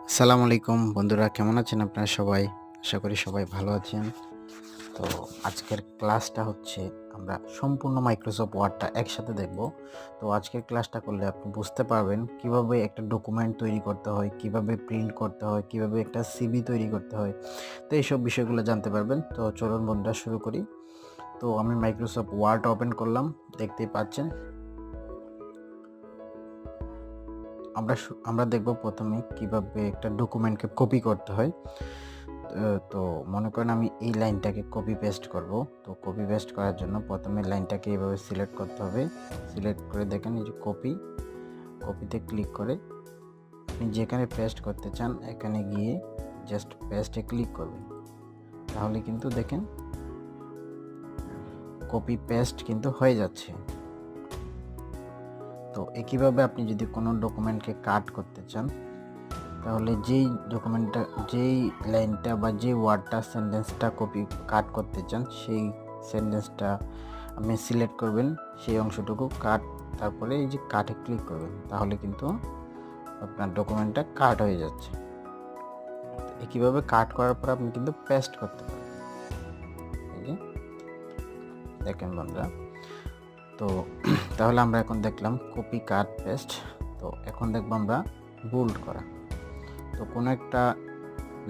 আসসালামু আলাইকুম বন্ধুরা, কেমন আছেন আপনারা সবাই? আশা করি সবাই ভালো আছেন। তো আজকের ক্লাসটা হচ্ছে আমরা সম্পূর্ণ মাইক্রোসফট ওয়ার্ডটা একসাথে দেখব। তো আজকের ক্লাসটা করলে আপনি বুঝতে পারবেন কিভাবে একটা ডকুমেন্ট তৈরি করতে হয়, কিভাবে প্রিন্ট করতে হয়, কিভাবে একটা সিভি তৈরি করতে হয়। তো এইসব বিষয়গুলো জানতে পারবেন। তো চলুন বন্ধুরা শুরু করি। তো আমি মাইক্রোসফট ওয়ার্ড ওপেন করলাম, দেখতেই পাচ্ছেন। আমরা দেখব প্রথমে কিভাবে একটা ডকুমেন্টকে কপি করতে হয়। তো মনে করেন আমি এই লাইনটাকে কপি পেস্ট করব। তো কপি পেস্ট করার জন্য প্রথমে লাইনটাকে এভাবে সিলেক্ট করতে হবে। সিলেক্ট করে দেখেন এই যে কপিতে ক্লিক করে আপনি যেখানে পেস্ট করতে চান এখানে গিয়ে জাস্ট পেস্টে ক্লিক করবেন। তাহলে কিন্তু দেখেন কপি পেস্ট কিন্তু হয়ে যাচ্ছে। তো একইভাবে আপনি যদি কোনো ডকুমেন্টকে কাট করতে চান, তাহলে যেই লাইনটা বা যে ওয়ার্ডটা সেন্টেন্সটা কাট করতে চান সেই সেন্টেন্সটা আপনি সিলেক্ট করবেন, সেই অংশটুকু তারপরে এই যে কাটে ক্লিক করবেন, তাহলে কিন্তু আপনার ডকুমেন্টটা কাট হয়ে যাচ্ছে। একইভাবে কাট করার পর আপনি কিন্তু পেস্ট করতে পারেন। এই যে দেখেন বন্ধুরা, তো তাহলে আমরা এখন দেখলাম কপি, কাট, পেস্ট। তো এখন দেখবো আমরা বোল্ড করা। তো কোনো একটা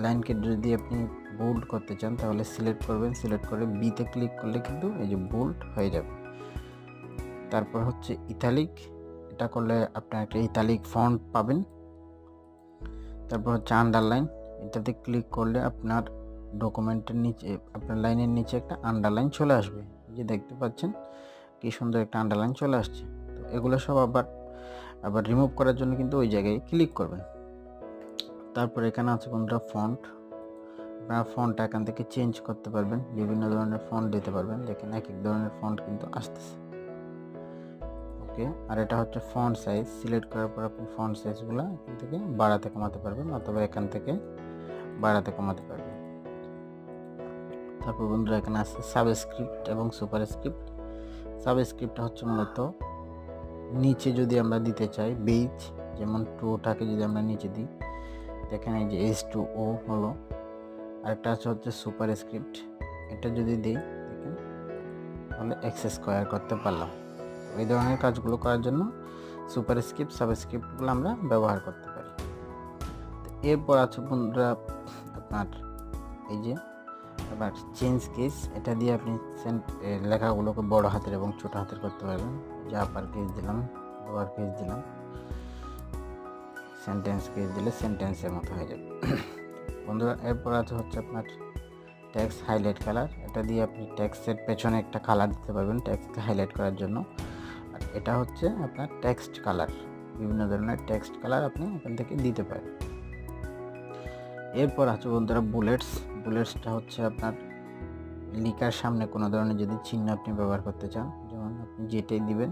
লাইনকে যদি আপনি বোল্ড করতে চান তাহলে সিলেক্ট করবেন, সিলেক্ট করে বিতে ক্লিক করলে কিন্তু এই যে বোল্ড হয়ে যাবে। তারপর হচ্ছে ইটালিক, এটা করলে আপনি একটা ইটালিক ফন্ট পাবেন। তারপর হচ্ছে আন্ডারলাইন, এটাতে ক্লিক করলে আপনার ডকুমেন্টের নিচে, আপনার লাইনের নিচে একটা আন্ডারলাইন চলে আসবে। যে দেখতে পাচ্ছেন কি সুন্দর একটা আন্ডারলাইন চলে আসছে। তো এগুলো সব আবার রিমুভ করার জন্য কিন্তু ওই জায়গায় ক্লিক করবেন। তারপর এখানে আছে বন্ধুরা ফন্ট। আপনারা ফন্টটা এখান থেকে চেঞ্জ করতে পারবেন, বিভিন্ন ধরনের ফন্ট দিতে পারবেন। দেখেন এক এক ধরনের ফন্ট কিন্তু আসতেছে। ওকে, আর এটা হচ্ছে ফন্ট সাইজ। সিলেক্ট করার পর আপনি ফন্ট সাইজগুলো এখান থেকে বাড়াতে কমাতে পারবেন, অথবা এখান থেকে বাড়াতে কমাতে পারবেন। তারপর বন্ধুরা এখানে আছে সাবস্ক্রিপ্ট এবং সুপারস্ক্রিপ্ট। সাবস্ক্রিপ্টটা হচ্ছে মূলত নিচে যদি আমরা দিতে চাই, বেজ যেমন টুটাকে যদি আমরা নিচে দিই, দেখেন এই যে H2O হলো। আরেকটা হচ্ছে সুপারস্ক্রিপ্ট, এটা যদি দিই দেখেন তাহলে এক্স স্কোয়ার করতে পারলাম। এই ধরনের কাজগুলো করার জন্য সুপারস্ক্রিপ্ট, সাবস্ক্রিপ্টগুলো আমরা ব্যবহার করতে পারি। এরপর আছে বন্ধুরা আপনার এই যে আবার চেঞ্জ কেস, এটা দিয়ে আপনি লেখাগুলোকে বড় হাতের এবং ছোট হাতের করতে পারবেন। যে আপার কেস দিলাম, লোয়ার কেস দিলাম, সেন্টেন্স কেস দিলে সেন্টেন্সের মতো হয়ে যাবে বন্ধুরা। এরপর হচ্ছে আপনার টেক্সট হাইলাইট কালার, এটা দিয়ে আপনি টেক্সটের পেছনে একটা কালার দিতে পারবেন টেক্সটকে হাইলাইট করার জন্য। আর এটা হচ্ছে আপনার টেক্সট কালার, বিভিন্ন ধরনের টেক্সট কালার আপনি এখান থেকে দিতে পারেন। এরপর আছে বন্ধুরা বুলেটসটা হচ্ছে আপনার লিখার সামনে কোনো ধরনের যদি চিহ্ন আপনি ব্যবহার করতে চান, যেমন আপনি যেটাই দিবেন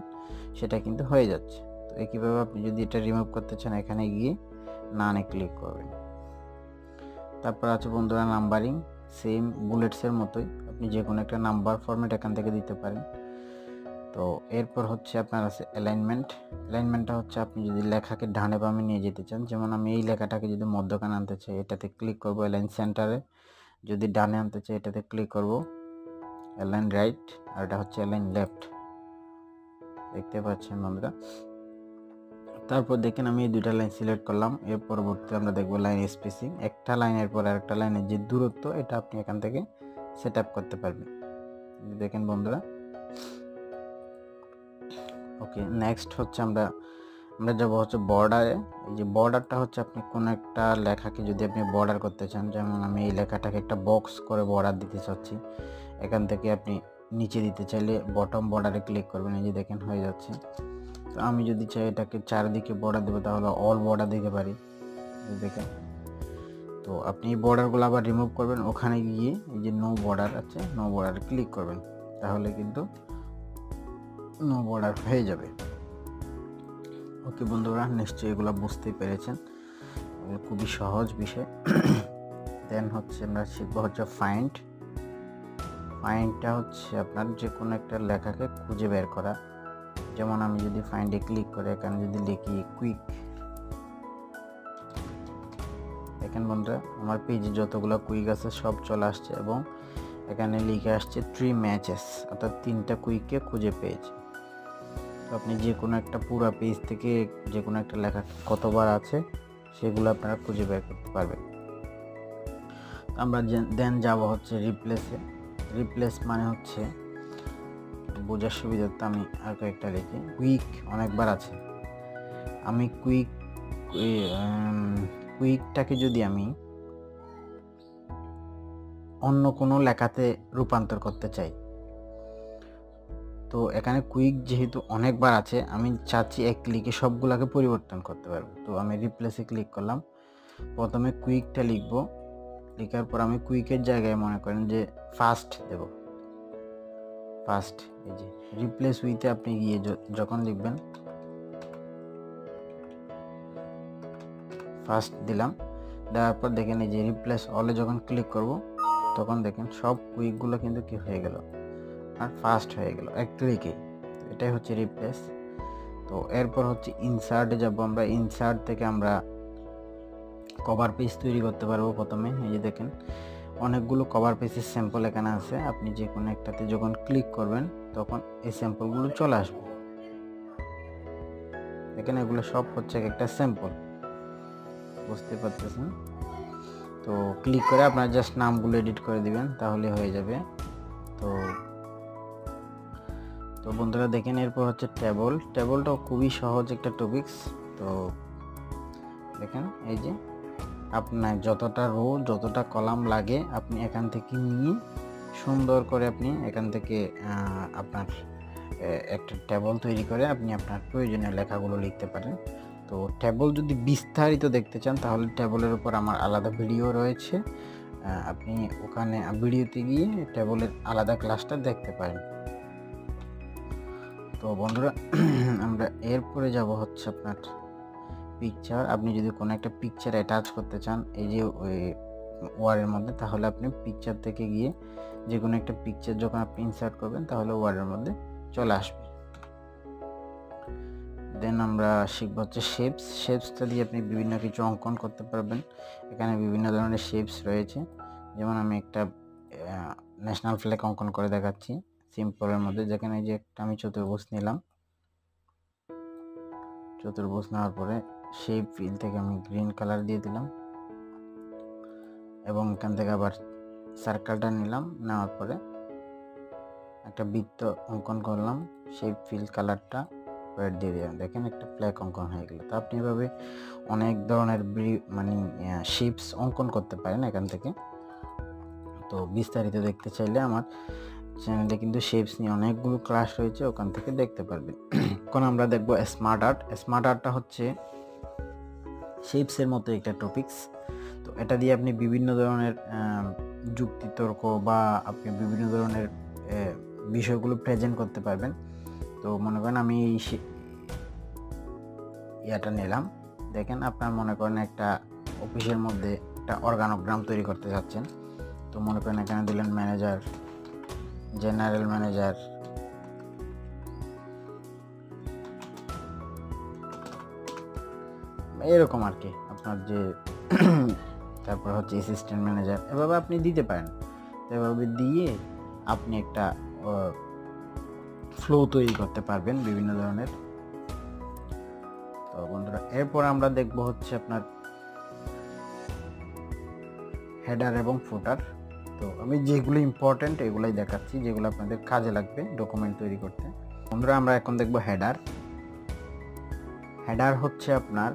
সেটা কিন্তু হয়ে যাচ্ছে। তো একইভাবে আপনি যদি এটা রিমুভ করতে চান এখানে গিয়ে নানে ক্লিক করবেন। তারপর আছে বন্ধুরা নাম্বারিং, সেম বুলেটসের মতোই আপনি যে কোনো একটা নাম্বার ফরম্যাট এখান থেকে দিতে পারেন। তো এরপর হচ্ছে আপনার আছে অ্যালাইনমেন্টটা হচ্ছে আপনি যদি লেখাকে ডানে বামে নিয়ে যেতে চান, যেমন আমি এই লেখাটাকে যদি মধ্যখানে আনতে চাই এটাতে ক্লিক করব অ্যালাইন সেন্টারে, যদি ডানে আনতে চাই এটাতে ক্লিক করব অ্যালাইন রাইট, আর এটা হচ্ছে অ্যালাইন লেফট। দেখতে পাচ্ছেন বন্ধুরা। তারপর দেখেন আমি এই দুইটা লাইন সিলেক্ট করলাম। এর পরবর্তী আমরা দেখব লাইন স্পেসিং, একটা লাইনের পর আরেকটা লাইনের যে দূরত্ব এটা আপনি এখান থেকে সেট আপ করতে পারবেন। দেখেন বন্ধুরা। ওকে, নেক্সট হচ্ছে আমরা যাব হচ্ছে বর্ডারে। এই যে বর্ডারটা হচ্ছে আপনি কোন একটা লেখাকে যদি আপনি বর্ডার করতে চান, যেমন আমি এই লেখাটাকে একটা বক্স করে বর্ডার দিতে চাচ্ছি, এখান থেকে আপনি নিচে দিতে চাইলে বটম বর্ডারে ক্লিক করবেন। এই যে দেখেন হয়ে যাচ্ছে। তো আমি যদি চাই এটাকে চারদিকে বর্ডার দেবো তাহলে অল বর্ডার দিতে পারি, দেখেন। তো আপনি এই বর্ডারগুলো আবার রিমুভ করবেন, ওখানে গিয়ে এই যে নো বর্ডার আছে, নো বর্ডারে ক্লিক করবেন, তাহলে কিন্তু নো বর্ডার হয়ে যাবে। ওকে বন্ধুরা, নিশ্চয়ই এগুলো বুঝতেই পেরেছেন, খুবই সহজ বিষয়। দেন হচ্ছে আমরা শিখবো হচ্ছে ফাইন্ডটা হচ্ছে আপনার যে কোনো একটা লেখাকে খুঁজে বের করা। যেমন আমি যদি ফাইন্ডে ক্লিক করে এখানে যদি লিখি কুইক, দেখেন বন্ধুরা, আমার পেজে যতগুলো কুইক আছে সব চলে আসছে এবং এখানে লিখে আসছে 3 ম্যাচেস, অর্থাৎ 3টা কুইককে খুঁজে পেয়েছে। তো আপনি যে কোনো একটা পুরো পেজ থেকে যে কোনো একটা লেখা কতবার আছে সেগুলো আপনারা খুঁজে বের করতে পারবেন। আমরা দেন যাব হচ্ছে রিপ্লেসে। রিপ্লেস মানে হচ্ছে বোঝার সুবিধার্থে আমি আর কয়েকটা লিখি। কুইক অনেকবার আছে, আমি কুইকটাকে যদি আমি অন্য কোনো লেখাতে রূপান্তর করতে চাই, তো এখানে কুইক যেহেতু অনেকবার আছে, আমি চাচ্ছি এক ক্লিকে সবগুলোকে পরিবর্তন করতে পারবো। তো আমি রিপ্লেসে ক্লিক করলাম, প্রথমে কুইকটা লিখব, লেখার পর আমি কুইকের জায়গায় মনে করেন যে ফার্স্ট দেব, ফার্স্ট। এই যে রিপ্লেস উইথে আপনি গিয়ে যখন লিখবেন ফার্স্ট দিলাম, দেওয়ার পর দেখেন এই যে রিপ্লেস অলে যখন ক্লিক করব তখন দেখেন সব কুইকগুলো কিন্তু কি হয়ে গেল, আর ফার্স্ট হয়ে গেল এক ক্লিকে। এটাই হচ্ছে রিপ্লেস। তো এরপর হচ্ছে ইনসার্টে যাব আমরা। ইনসার্ট থেকে আমরা কভার পেজ তৈরি করতে পারবো। প্রথমে এই যে দেখেন অনেকগুলো কভার পেজের স্যাম্পল এখানে আছে, আপনি যে কোনো একটাতে যখন ক্লিক করবেন তখন এই স্যাম্পলগুলো চলে আসবে। দেখেন এগুলো সব হচ্ছে একটা স্যাম্পল, বুঝতে পারতেছেন? তো ক্লিক করে আপনারা জাস্ট নামগুলো এডিট করে দিবেন, তাহলে হয়ে যাবে। তো তো বন্ধুরা দেখেন এরপর হচ্ছে টেবল। টেবলটাও খুবই সহজ একটা টপিকস। তো দেখেন এই যে আপনার যতটা রো যতটা কলাম লাগে আপনি এখান থেকে নিয়ে সুন্দর করে আপনি এখান থেকে আপনার একটা টেবল তৈরি করে আপনি আপনার প্রয়োজনীয় লেখাগুলো লিখতে পারেন। তো টেবল যদি বিস্তারিত দেখতে চান তাহলে টেবলের উপর আমার আলাদা ভিডিও রয়েছে, আপনি ওখানে ভিডিওতে গিয়ে টেবলের আলাদা ক্লাসটা দেখতে পারেন। তো বন্ধুরা আমরা এরপরে যাব হচ্ছে আপনার পিকচার। আপনি যদি কোনো একটা পিকচার অ্যাটাচ করতে চান এই যে ওই ওয়ার্ডের মধ্যে, তাহলে আপনি পিকচার থেকে গিয়ে যে কোনো একটা পিকচার যখন আপনি ইনসার্ট করবেন তাহলে ওয়ার্ডের মধ্যে চলে আসবে। দেন আমরা শিখব হচ্ছে শেপস। শেপসটা দিয়ে আপনি বিভিন্ন কিছু অঙ্কন করতে পারবেন। এখানে বিভিন্ন ধরনের শেপস রয়েছে, যেমন আমি একটা ন্যাশনাল ফ্ল্যাগ অঙ্কন করে দেখাচ্ছি সিম্পলের মধ্যে। যেখানে যে একটা আমি চতুর্ভুজ নিলাম, চতুর্ভুজ নেওয়ার পরে শেপ ফিল থেকে আমি গ্রিন কালার দিয়ে দিলাম এবং এখান থেকে আবার সার্কেলটা নিলাম, নেওয়ার পরে একটা বৃত্ত অঙ্কন করলাম, শেপ ফিল কালারটা রেড দিয়ে দিলাম। দেখেন একটা ফ্ল্যাগ অঙ্কন হয়ে গেল। তো আপনি এভাবে অনেক ধরনের মানে শেপস অঙ্কন করতে পারেন এখান থেকে। তো বিস্তারিত দেখতে চাইলে আমার চ্যানেলে কিন্তু শেপস নিয়ে অনেকগুলো ক্লাস রয়েছে, ওখান থেকে দেখতে পারবেন। এখন আমরা দেখব স্মার্ট আর্ট। স্মার্ট আর্টটা হচ্ছে শেপসের মতো একটা টপিকস। তো এটা দিয়ে আপনি বিভিন্ন ধরনের যুক্তিতর্ক বা আপনি বিভিন্ন ধরনের বিষয়গুলো প্রেজেন্ট করতে পারবেন। তো মনে করেন আমি ইয়াটা নিলাম, দেখেন আপনার মনে করেন একটা অফিসের মধ্যে একটা অর্গানোগ্রাম তৈরি করতে যাচ্ছেন। তো মনে করেন এখানে দিলেন ম্যানেজার, জেনারেল ম্যানেজার, এরকম আর কি আপনার যে তারপর হচ্ছে অ্যাসিস্ট্যান্ট ম্যানেজার, এভাবে আপনি দিতে পারেন। এভাবে দিয়ে আপনি একটা ফ্লো তৈরি করতে পারবেন বিভিন্ন ধরনের। তো বন্ধুরা এরপর আমরা দেখব হচ্ছে আপনার হেডার এবং ফুটার। তো আমি যেগুলো ইম্পর্টেন্ট এগুলাই দেখাচ্ছি, যেগুলো আপনাদের কাজে লাগবে ডকুমেন্ট তৈরি করতে। বন্ধুরা আমরা এখন দেখব হেডার। হেডার হচ্ছে আপনার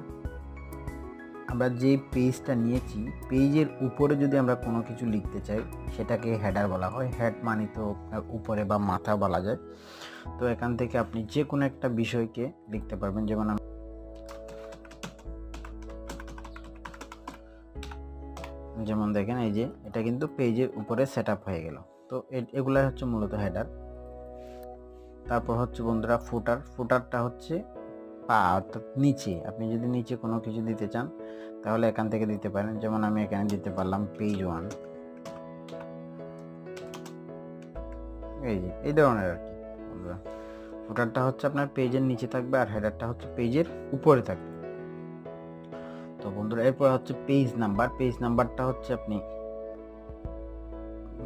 আমরা যে পেজটা নিয়েছি পেজের উপরে যদি আমরা কোনো কিছু লিখতে চাই সেটাকে হেডার বলা হয়। হেড মানে তো আপনার উপরে বা মাথা বলা যায়। তো এখান থেকে আপনি যে কোনো একটা বিষয়কে লিখতে পারবেন। যেমন দেখেন এই যে এটা কিন্তু পেজের উপরে সেট আপ হয়ে গেল। তো এগুলাই হচ্ছে মূলত হেডার। তারপর হচ্ছে বন্ধুরা ফুটার। ফুটারটা হচ্ছে পা, অর্থাৎ নিচে। আপনি যদি নিচে কোনো কিছু দিতে চান তাহলে এখান থেকে দিতে পারেন। যেমন আমি এখানে দিতে পারলাম পেজ 1, এই ধরনের আর কি বন্ধুরা। ফুটারটা হচ্ছে আপনার পেজের নিচে থাকবে আর হেডারটা হচ্ছে পেজের উপরে থাকবে। তো তো বন্ধুরা এরপর হচ্ছে পেজ নাম্বার। পেজ নাম্বারটা হচ্ছে আপনি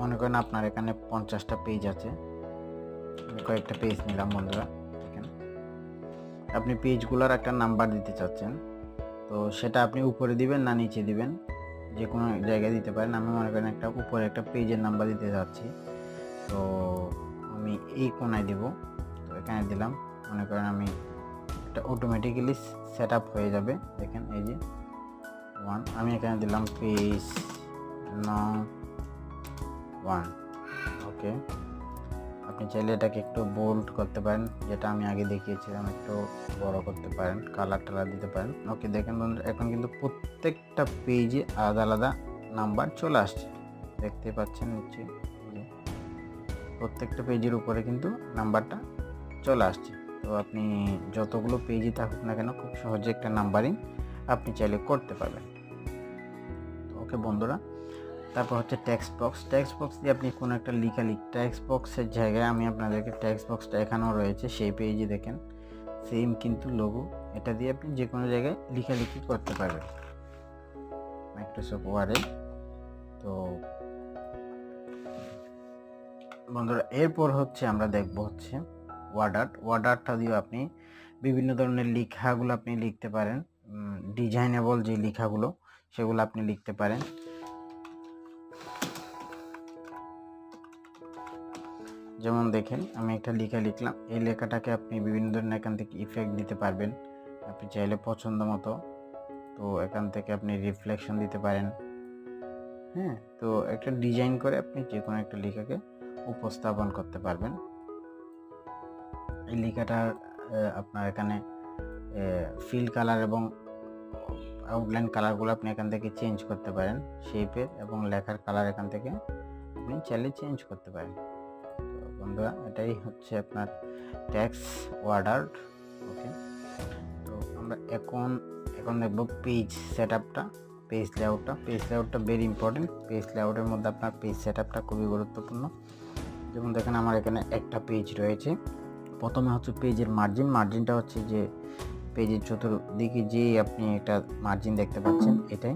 মনে করেন আপনার এখানে 50টা পেজ আছে, আমি কয়েকটা পেজ নিলাম বন্ধুরা। দেখেন আপনি পেজগুলোর একটা নাম্বার দিতে চাচ্ছেন, তো সেটা আপনি উপরে দিবেন না নিচে দিবেন, যে কোনো জায়গায় দিতে পারেন। আমি মনে করেন একটা উপরে একটা পেজের নাম্বার দিতে যাচ্ছি, তো আমি এই কোণায় দিব। তো এখানে দিলাম, মনে করেন আমি এটা অটোমেটিক্যালি সেট আপ হয়ে যাবে। দেখেন এই যে 1, আমি এখানে দিলাম পেজ নং 1। ওকে, আপনি চাইলে এটাকে একটু বোল্ড করতে পারেন, যেটা আমি আগে দেখিয়েছিলাম, একটু বড় করতে পারেন, কালার টালার দিতে পারেন। ওকে, দেখেন বন্ধুরা এখন কিন্তু প্রত্যেকটা পেজে আলাদা আলাদা নাম্বার চলে আসছে, দেখতে পাচ্ছেন নিচে প্রত্যেকটা পেজের উপরে কিন্তু নাম্বারটা চলে আসছে। তো আপনি যতগুলো পেজই থাকুক না কেন খুব সহজে একটা নাম্বারিং আপনি চাইলে করতে পারবেন। ওকে বন্ধুরা, তারপর হচ্ছে টেক্সট বক্স। টেক্সট বক্স দিয়ে আপনি কোনো একটা টেক্সট বক্সের জায়গায় আমি আপনাদেরকে টেক্সট বক্সটা এখানেও রয়েছে সেই পেজে, দেখেন সেম কিন্তু লোগো, এটা দিয়ে আপনি যে কোনো জায়গায় লেখালেখি করতে পারবেন মাইক্রোসফট ওয়ার্ডে। তো বন্ধুরা এরপর হচ্ছে আমরা দেখব হচ্ছে ওয়ার্ড আর্ট। ওয়ার্ড আর্টটা দিয়ে আপনি বিভিন্ন ধরনের লেখাগুলো আপনি লিখতে পারেন, ডিজাইনেবল যে লেখাগুলো সেগুলো আপনি লিখতে পারেন। যেমন দেখেন আমি একটা লেখা লিখলাম, এই লেখাটাকে আপনি বিভিন্ন ধরনের এখান থেকে ইফেক্ট দিতে পারবেন আপনি চাইলে পছন্দ মতো। তো এখান থেকে আপনি রিফ্লেকশন দিতে পারেন, হ্যাঁ। তো একটা ডিজাইন করে আপনি যে কোনো একটা লেখাকে উপস্থাপন করতে পারবেন। এই লেখাটার আপনার এখানে ফিল কালার এবং আউটলাইন কালারগুলো আপনি এখান থেকে চেঞ্জ করতে পারেন, শেপের এবং লেখার কালার এখান থেকে আপনি চাইলে চেঞ্জ করতে পারেন। তো বন্ধুরা এটাই হচ্ছে আপনার টেক্সট ওয়ার্ড আর্ট। ওকে, তো আমরা এখন দেখব পেজ সেটআপটা, পেজ লেআউটটা। পেজ লেআউটটা ভেরি ইম্পর্টেন্ট। পেজ লেআউটের মধ্যে আপনার পেজ সেটআপটা খুবই গুরুত্বপূর্ণ। যেমন দেখেন আমার এখানে একটা পেজ রয়েছে, প্রথমে হচ্ছে পেজের মার্জিনটা হচ্ছে যে পেজের চতুর্দিকে যে আপনি একটা মার্জিন দেখতে পাচ্ছেন এটাই।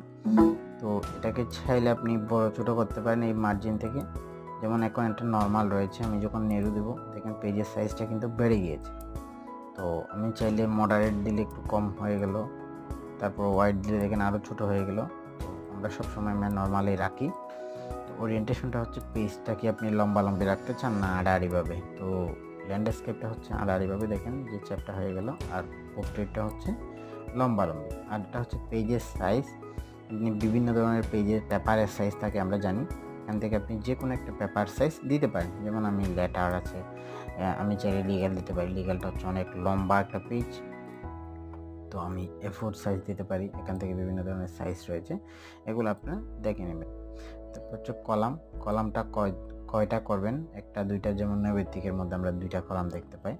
তো এটাকে চাইলে আপনি বড় ছোট করতে পারেন এই মার্জিন থেকে। যেমন এখন একটা নর্মাল রয়েছে, আমি যখন নেড়ু দেব দেখেন পেজের সাইজটা কিন্তু বেড়ে গিয়েছে। তো আমি চাইলে মডারেট দিলে একটু কম হয়ে গেল, তারপর ওয়াইড দিলে দেখেন আরও ছোট হয়ে গেল। তো আমরা সবসময় নর্মালি রাখি। তো ওরিয়েন্টেশনটা হচ্ছে পেজটাকে আপনি লম্বালম্বি রাখতে চান না আড়াআড়িভাবে। তো ল্যান্ডস্কেপটা হচ্ছে আড়াআড়িভাবে, দেখেন যে চ্যাপটা হয়ে গেল, আর পোর্ট্রেটটা হচ্ছে লম্বালম্বি। আর এটা হচ্ছে পেজের সাইজ। আপনি বিভিন্ন ধরনের পেজের পেপারের সাইজ থাকে আমরা জানি, এখান থেকে আপনি যে কোনো একটা পেপার সাইজ দিতে পারেন। যেমন আমি লেটার আছে, আমি চাইলে লিগ্যাল দিতে পারি, লিগ্যালটা হচ্ছে অনেক লম্বা একটা পেজ, তো আমি A4 সাইজ দিতে পারি। এখান থেকে বিভিন্ন ধরনের সাইজ রয়েছে, এগুলো আপনারা দেখে নেবেন। তারপর হচ্ছে কলামটা কয়টা করবেন, একটা দুইটা, যেমন নৈবেদিকের মধ্যে আমরা দুইটা কলাম দেখতে পাই,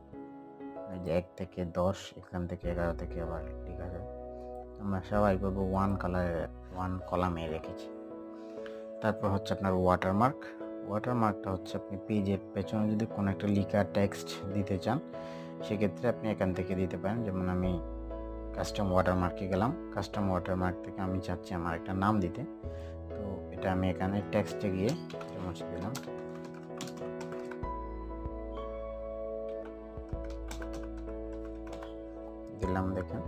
এই যে 1 থেকে 10, এখান থেকে 11 থেকে আবার ঠিক আছে। আমরা সবাই বলবো 1 কলামে রেখেছি। তারপর হচ্ছে আপনার ওয়াটারমার্কটা হচ্ছে আপনি পেজের পেছনে যদি কোনো একটা লেখা টেক্সট দিতে চান সেক্ষেত্রে আপনি এখান থেকে দিতে পারেন। যেমন আমি কাস্টম ওয়াটারমার্কে গেলাম, কাস্টম ওয়াটারমার্ক থেকে আমি চাচ্ছি আমার একটা নাম দিতে, তো এটা আমি এখানে টেক্সটে গিয়ে যেমন দিলাম, দেখেন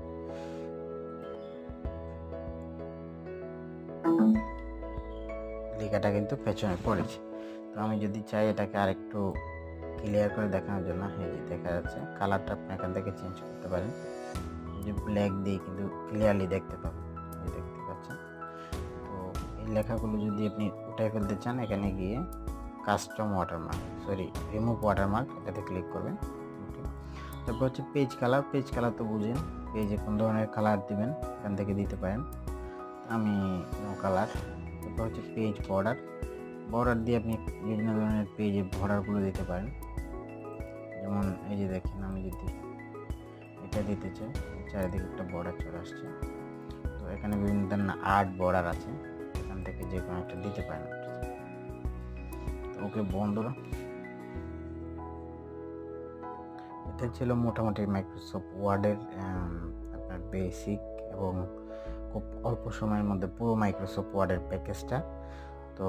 লেখাটা কিন্তু পেছনে পড়েছে। তো আমি যদি চাই এটাকে আরেকটু ক্লিয়ার করে দেখানোর জন্য, এই যে দেখা যাচ্ছে কালারটা আপনি এখান থেকে চেঞ্জ করতে পারেন, যে ব্ল্যাক দিয়ে কিন্তু ক্লিয়ারলি দেখতে পাবেন, এই দেখতে পাচ্ছেন। তো এই লেখাগুলো যদি আপনি উঠাই ফেলতে চান এখানে গিয়ে রিমুভ ওয়াটারমার্ক এটাতে ক্লিক করবেন। ওকে, তারপর হচ্ছে পেজ কালার তো বুঝেন, পেজে কোন ধরনের কালার দিবেন এখান থেকে দিতে পারেন, আমি নো কালার। তারপর হচ্ছে পেজ বর্ডার দিয়ে আপনি বিভিন্ন ধরনের পেজে বর্ডারগুলো দিতে পারেন। যেমন এই যে দেখেন আমি যদি এটা দিতে চাই, চারিদিকে একটা বর্ডার চলে আসছে। তো এখানে বিভিন্ন ধরনের আর্ট বর্ডার আছে, এখান থেকে যে কোনো একটা দিতে পারেন। তো ওকে বন্ধুরা, এটা ছিল মোটামুটি মাইক্রোসফট ওয়ার্ডের আপনার বেসিক এবং খুব অল্প সময়ের মধ্যে পুরো মাইক্রোসফট ওয়ার্ডের প্যাকেজটা। তো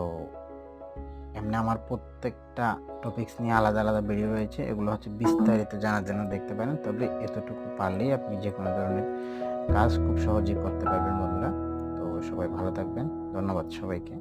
এমনি আমার প্রত্যেকটা টপিকস নিয়ে আলাদা আলাদা ভিডিও রয়েছে, এগুলো হচ্ছে বিস্তারিত জানার জন্য দেখতে পারেন। তবে এতটুকু পারলেই আপনি যে কোনো ধরনের কাজ খুব সহজেই করতে পারবেন বন্ধুরা। তো সবাই ভালো থাকবেন, ধন্যবাদ সবাইকে।